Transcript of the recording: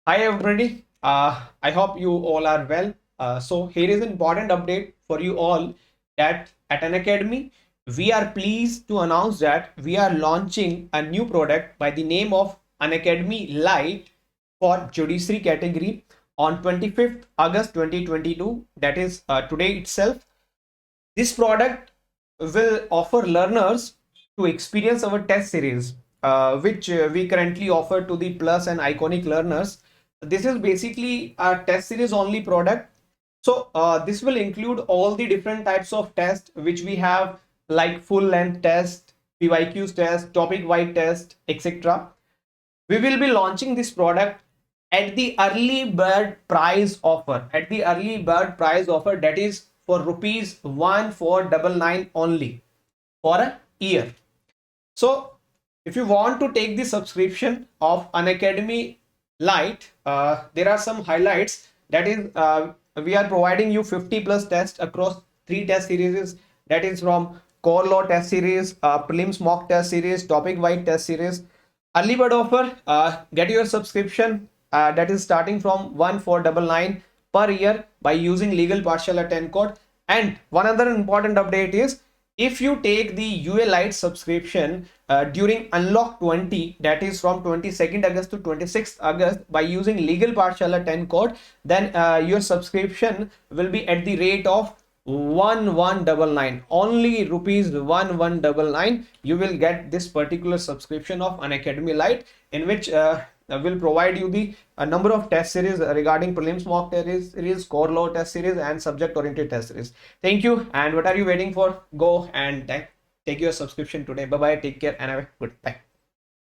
Hi everybody. I hope you all are well. So here is an important update for you all that at Unacademy we are pleased to announce that we are launching a new product by the name of Unacademy Lite for Judiciary category on 25th August 2022. That is today itself. This product will offer learners to experience our test series, which we currently offer to the Plus and Iconic learners. This is basically a test series only product. So this will include all the different types of tests which we have, like full length test, PYQs test, topic wide test, etc. We will be launching this product at the early bird price offer. At the early bird price offer, that is for rupees 1499 only for a year. So if you want to take the subscription of Unacademy Lite, there are some highlights. That is, we are providing you 50 plus tests across three test series. That is from core law test series, prelims mock test series, topic wide test series. Early bird offer. Get your subscription. That is starting from 1499 per year by using legal Pathshala 10 code. And one other important update is, if you take the UA Lite subscription during unlock 20, that is from 22nd August to 26th August, by using legal Pathshala 10 code, then your subscription will be at the rate of 1199, only rupees 1199. You will get this particular subscription of Unacademy Lite, in which will provide you the number of test series regarding prelims mock test series, core law test series, and subject oriented test series. Thank you. And what are you waiting for? Go and take your subscription today. Bye bye. Take care and have a good bye.